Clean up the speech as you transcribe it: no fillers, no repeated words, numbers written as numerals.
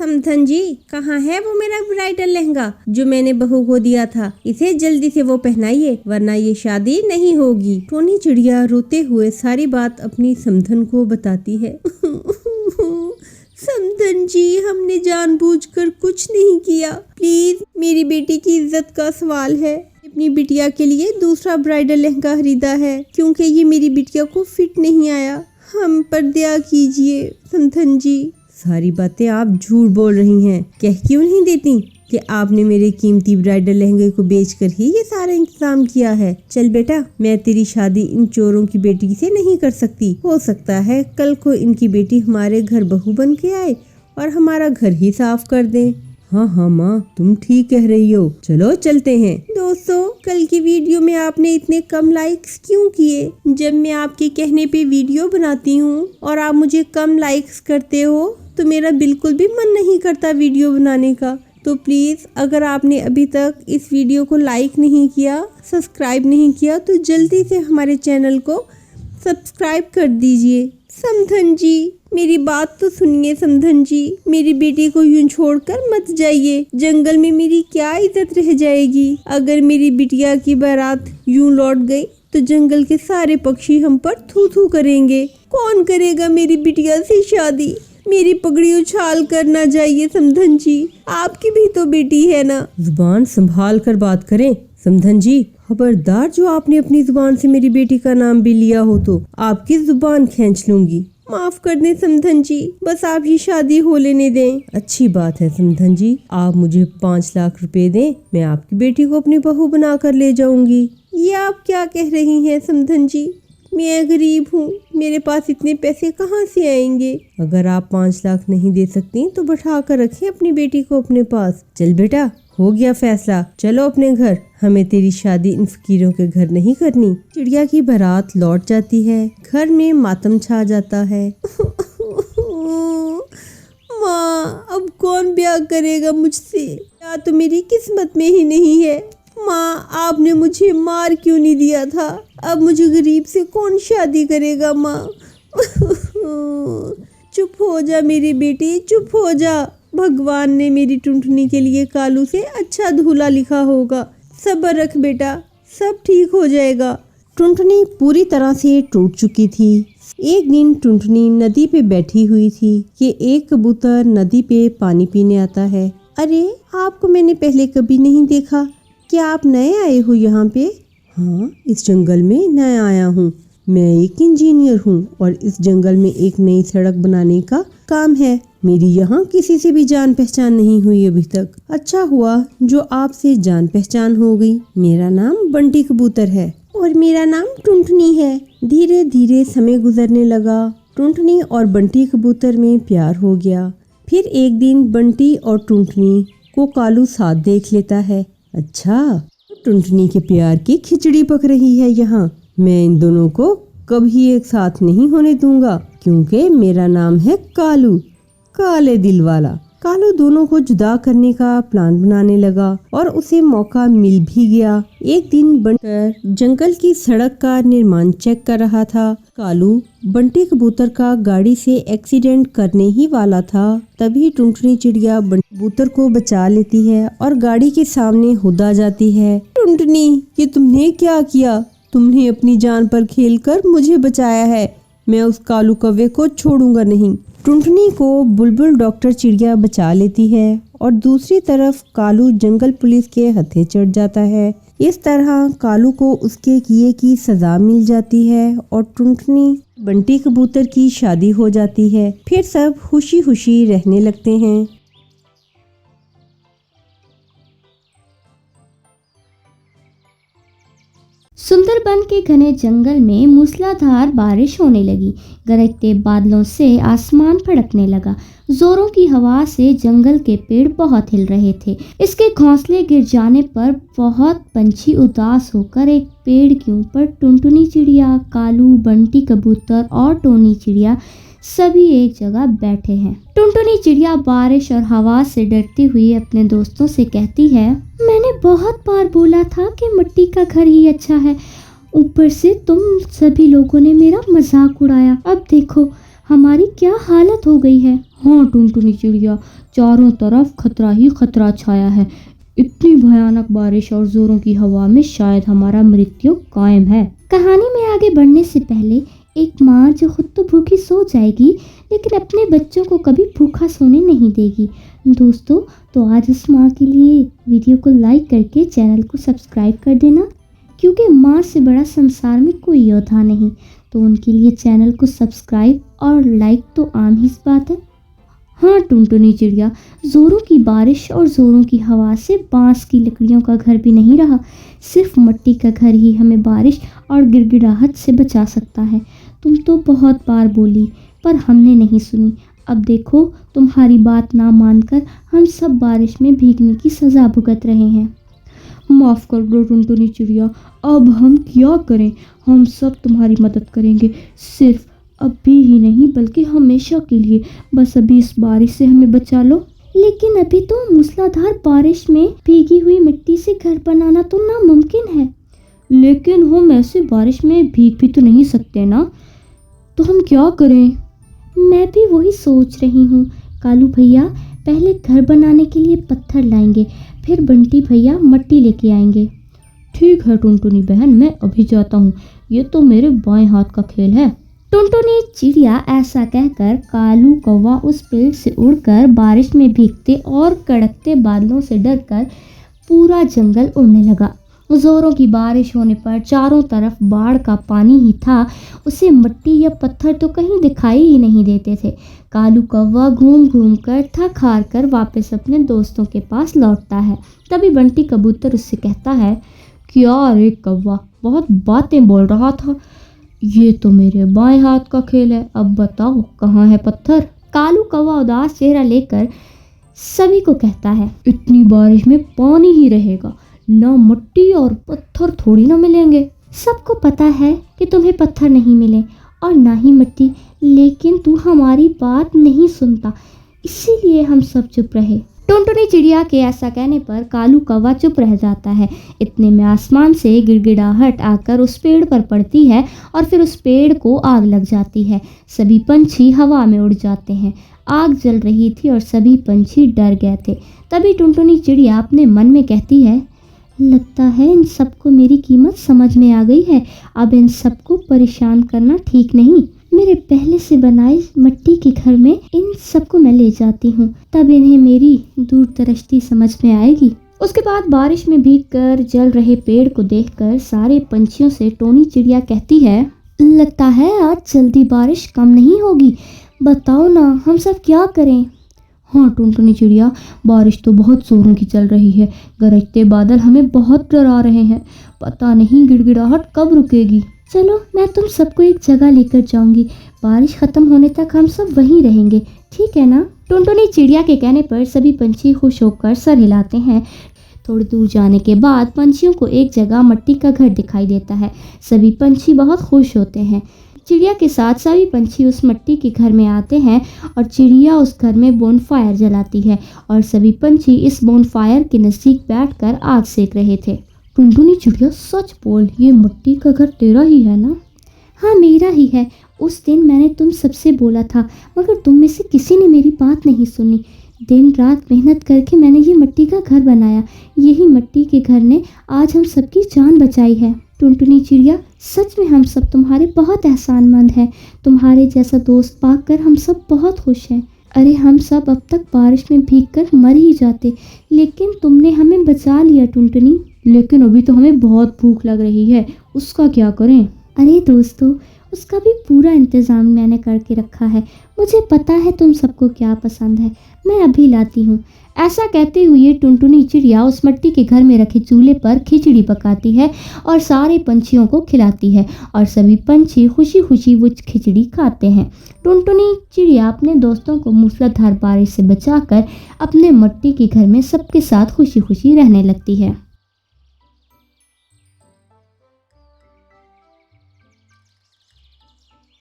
समधन जी, कहाँ है वो मेरा ब्राइडल लहंगा जो मैंने बहू को दिया था? इसे जल्दी से वो पहनाइए वरना ये शादी नहीं होगी। टोनी चिड़िया रोते हुए सारी बात अपनी समधन को बताती है। समधन जी, हमने जानबूझकर कुछ नहीं किया। प्लीज, मेरी बेटी की इज्जत का सवाल है। अपनी बिटिया के लिए दूसरा ब्राइडल लहंगा खरीदा है क्योंकि ये मेरी बिटिया को फिट नहीं आया। हम पर दया कीजिए समधन जी। सारी बातें आप झूठ बोल रही हैं। कह क्यों नहीं देती कि आपने मेरे कीमती ब्राइडल लहंगे को बेचकर ही ये सारा इंतजाम किया है। चल बेटा, मैं तेरी शादी इन चोरों की बेटी से नहीं कर सकती। हो सकता है कल को इनकी बेटी हमारे घर बहू बन के आए और हमारा घर ही साफ कर दे। हाँ माँ, तुम ठीक कह रही हो। चलो चलते हैं। दोस्तों, कल की वीडियो में आपने इतने कम लाइक्स क्यों किए? जब मैं आपके कहने पे वीडियो बनाती हूँ और आप मुझे कम लाइक्स करते हो तो मेरा बिल्कुल भी मन नहीं करता वीडियो बनाने का। तो प्लीज़, अगर आपने अभी तक इस वीडियो को लाइक नहीं किया, सब्सक्राइब नहीं किया तो जल्दी से हमारे चैनल को सब्सक्राइब कर दीजिए। समधन जी, मेरी बात तो सुनिए। समधन जी, मेरी बेटी को यूं छोड़कर मत जाइए। जंगल में मेरी क्या इज्जत रह जाएगी? अगर मेरी बिटिया की बारात यूं लौट गई तो जंगल के सारे पक्षी हम पर थू थू करेंगे। कौन करेगा मेरी बिटिया से शादी? मेरी पगड़ी उछाल कर ना जाइए समधन जी, आपकी भी तो बेटी है ना। जुबान संभाल कर बात करें समधन जी। खबरदार, जो आपने अपनी जुबान से मेरी बेटी का नाम भी लिया हो तो आपकी जुबान खींच लूंगी। माफ कर दें समधन जी, बस आप ही शादी हो लेने दें। अच्छी बात है समधन जी, आप मुझे 5 लाख रुपए दें, मैं आपकी बेटी को अपनी बहू बना कर ले जाऊंगी। ये आप क्या कह रही हैं समधन जी? मैं गरीब हूँ, मेरे पास इतने पैसे कहाँ से आएंगे? अगर आप 5 लाख नहीं दे सकती तो बैठा कर रखें अपनी बेटी को अपने पास। चल बेटा, हो गया फैसला, चलो अपने घर। हमें तेरी शादी इन फकीरों के घर नहीं करनी। चिड़िया की बारात लौट जाती है। घर में मातम छा जाता है। माँ, अब कौन ब्याह करेगा मुझसे? या तो मेरी किस्मत में ही नहीं है। माँ, आपने मुझे मार क्यों नहीं दिया था? अब मुझे गरीब से कौन शादी करेगा? माँ चुप हो जा मेरी बेटी, चुप हो जा। भगवान ने मेरी टुनटुनी के लिए कालू से अच्छा दूल्हा लिखा होगा। सब्र रख बेटा, सब ठीक हो जाएगा। टुनटुनी पूरी तरह से टूट चुकी थी। एक दिन टुनटुनी नदी पे बैठी हुई थी कि एक कबूतर नदी पे पानी पीने आता है। अरे, आपको मैंने पहले कभी नहीं देखा। क्या आप नए आए हो यहाँ पे? हाँ, इस जंगल में नया आया हूँ। मैं एक इंजीनियर हूँ और इस जंगल में एक नई सड़क बनाने का काम है। मेरी यहाँ किसी से भी जान पहचान नहीं हुई अभी तक। अच्छा हुआ जो आपसे जान पहचान हो गई। मेरा नाम बंटी कबूतर है और मेरा नाम टुनटुनी है। धीरे धीरे समय गुजरने लगा। टुनटुनी और बंटी कबूतर में प्यार हो गया। फिर एक दिन बंटी और टुनटुनी को कालू साथ देख लेता है। अच्छा, टुनटुनी के प्यार की खिचड़ी पक रही है यहाँ। मैं इन दोनों को कभी एक साथ नहीं होने दूंगा क्योंकि मेरा नाम है कालू, काले दिल वाला। कालू दोनों को जुदा करने का प्लान बनाने लगा और उसे मौका मिल भी गया। एक दिन बंटी जंगल की सड़क का निर्माण चेक कर रहा था। कालू बंटी कबूतर का गाड़ी से एक्सीडेंट करने ही वाला था। तभी टुनटुनी चिड़िया बंटी कबूतर को बचा लेती है और गाड़ी के सामने हुदा जाती है। टुनटुनी, ये तुमने क्या किया? तुमने अपनी जान पर खेलकर मुझे बचाया है। मैं उस कालू कौवे को छोड़ूंगा नहीं। टुनटुनी को बुलबुल डॉक्टर चिड़िया बचा लेती है और दूसरी तरफ कालू जंगल पुलिस के हत्थे चढ़ जाता है। इस तरह कालू को उसके किए की सजा मिल जाती है और टुनटुनी बंटी कबूतर की शादी हो जाती है। फिर सब खुशी खुशी रहने लगते हैं। सुंदरबन के घने जंगल में मूसलाधार बारिश होने लगी। गरजते बादलों से आसमान फड़कने लगा। जोरों की हवा से जंगल के पेड़ बहुत हिल रहे थे। इसके घोंसले गिर जाने पर बहुत पंछी उदास होकर एक पेड़ के ऊपर टुनटुनी चिड़िया, कालू, बंटी कबूतर और टोनी चिड़िया सभी एक जगह बैठे हैं। टुनटुनी चिड़िया बारिश और हवा से डरती हुई अपने दोस्तों से कहती है, मैंने बहुत बार बोला था कि मिट्टी का घर ही अच्छा है। ऊपर से तुम सभी लोगों ने मेरा मजाक उड़ाया। अब देखो, हमारी क्या हालत हो गई है। हाँ टुनटुनी चिड़िया, चारों तरफ खतरा ही खतरा छाया है। इतनी भयानक बारिश और जोरों की हवा में शायद हमारा मृत्यु कायम है। कहानी में आगे बढ़ने से पहले एक माँ जो खुद तो भूखी सो जाएगी लेकिन अपने बच्चों को कभी भूखा सोने नहीं देगी। दोस्तों, तो आज उस माँ के लिए वीडियो को लाइक करके चैनल को सब्सक्राइब कर देना, क्योंकि माँ से बड़ा संसार में कोई योद्धा नहीं। तो उनके लिए चैनल को सब्सक्राइब और लाइक तो आम ही बात है। हाँ टुनटुनी चिड़िया, जोरों की बारिश और जोरों की हवा से बांस की लकड़ियों का घर भी नहीं रहा। सिर्फ मिट्टी का घर ही हमें बारिश और गिड़गिड़ाहट से बचा सकता है। तुम तो बहुत बार बोली पर हमने नहीं सुनी। अब देखो, तुम्हारी बात ना मानकर हम सब बारिश में भीगने की सज़ा भुगत रहे हैं। माफ़ कर दो टुनटुनी चिड़िया, अब हम क्या करें। हम सब तुम्हारी मदद करेंगे, सिर्फ अभी ही नहीं बल्कि हमेशा के लिए। बस अभी इस बारिश से हमें बचा लो। लेकिन अभी तो मूसलाधार बारिश में भीगी हुई मिट्टी से घर बनाना तो नामुमकिन है। लेकिन हम ऐसे बारिश में भीग भी तो नहीं सकते ना, तो हम क्या करें। मैं भी वही सोच रही हूँ। कालू भैया पहले घर बनाने के लिए पत्थर लाएंगे, फिर बंटी भैया मिट्टी लेके आएंगे। ठीक है टुनटुनी बहन, मैं अभी जाता हूँ। ये तो मेरे बाएं हाथ का खेल है। टुनटुनी चिड़िया ऐसा कहकर कालू कौवा उस पेड़ से उड़कर बारिश में भीगते और कड़कते बादलों से डरकर पूरा जंगल उड़ने लगा। जोरों की बारिश होने पर चारों तरफ बाढ़ का पानी ही था। उसे मिट्टी या पत्थर तो कहीं दिखाई ही नहीं देते थे। कालू कौवा घूम घूम कर थक हार कर वापस अपने दोस्तों के पास लौटता है। तभी बंटी कबूतर उससे कहता है, क्या रे कौवा, बहुत बातें बोल रहा था। ये तो मेरे बाएं हाथ का खेल है, अब बताओ कहाँ है पत्थर। कालू कौवा उदास चेहरा लेकर सभी को कहता है, इतनी बारिश में पानी ही रहेगा, ना मिट्टी और पत्थर थोड़ी ना मिलेंगे। सबको पता है कि तुम्हें पत्थर नहीं मिले और ना ही मिट्टी, लेकिन तू हमारी बात नहीं सुनता, इसीलिए हम सब चुप रहे। टुनटुनी चिड़िया के ऐसा कहने पर कालू कौवा चुप रह जाता है। इतने में आसमान से गिड़गिड़ाहट आकर उस पेड़ पर पड़ती है और फिर उस पेड़ को आग लग जाती है। सभी पंछी हवा में उड़ जाते हैं। आग जल रही थी और सभी पंछी डर गए थे। तभी टुनटुनी चिड़िया अपने मन में कहती है, लगता है इन सबको मेरी कीमत समझ में आ गई है। अब इन सबको परेशान करना ठीक नहीं। मेरे पहले से बनाए मिट्टी के घर में इन सबको मैं ले जाती हूँ, तब इन्हें मेरी दूरदृष्टि समझ में आएगी। उसके बाद बारिश में भीगकर जल रहे पेड़ को देखकर सारे पंछियों से टोनी चिड़िया कहती है, लगता है आज जल्दी बारिश कम नहीं होगी। बताओ ना, हम सब क्या करें। हाँ टुनटुनी चिड़िया, बारिश तो बहुत जोरों की चल रही है। गरजते बादल हमें बहुत डरा रहे हैं। पता नहीं गिड़गिड़ाहट कब रुकेगी। चलो, मैं तुम सबको एक जगह लेकर जाऊंगी। बारिश खत्म होने तक हम सब वहीं रहेंगे, ठीक है ना। टुनटुनी चिड़िया के कहने पर सभी पंछी खुश होकर सर हिलाते हैं। थोड़ी दूर जाने के बाद पंछियों को एक जगह मिट्टी का घर दिखाई देता है। सभी पंछी बहुत खुश होते हैं। चिड़िया के साथ सभी पंछी उस मिट्टी के घर में आते हैं और चिड़िया उस घर में बोनफायर जलाती है और सभी पंछी इस बोनफायर के नज़दीक बैठकर आग सेक रहे थे। टुनटुनी चिड़िया, सच बोल, ये मिट्टी का घर तेरा ही है ना। हाँ, मेरा ही है। उस दिन मैंने तुम सबसे बोला था, मगर तुम में से किसी ने मेरी बात नहीं सुनी। दिन रात मेहनत करके मैंने ये मिट्टी का घर बनाया। यही मिट्टी के घर ने आज हम सबकी जान बचाई है। टुनटुनी चिड़िया, सच में हम सब तुम्हारे बहुत एहसानमंद हैं। तुम्हारे जैसा दोस्त पाकर हम सब बहुत खुश हैं। अरे, हम सब अब तक बारिश में भीगकर मर ही जाते, लेकिन तुमने हमें बचा लिया टुनटुनी। लेकिन अभी तो हमें बहुत भूख लग रही है, उसका क्या करें। अरे दोस्तों, उसका भी पूरा इंतज़ाम मैंने करके रखा है। मुझे पता है तुम सबको क्या पसंद है, मैं अभी लाती हूँ। ऐसा कहते हुए टुनटुनी चिड़िया उस मिट्टी के घर में रखे चूल्हे पर खिचड़ी पकाती है और सारे पंछियों को खिलाती है और सभी पंछी खुशी खुशी वो खिचड़ी खाते हैं। टुनटुनी चिड़िया अपने दोस्तों को मूसलाधार बारिश से बचाकर अपने मिट्टी के घर में सबके साथ खुशी खुशी रहने लगती है।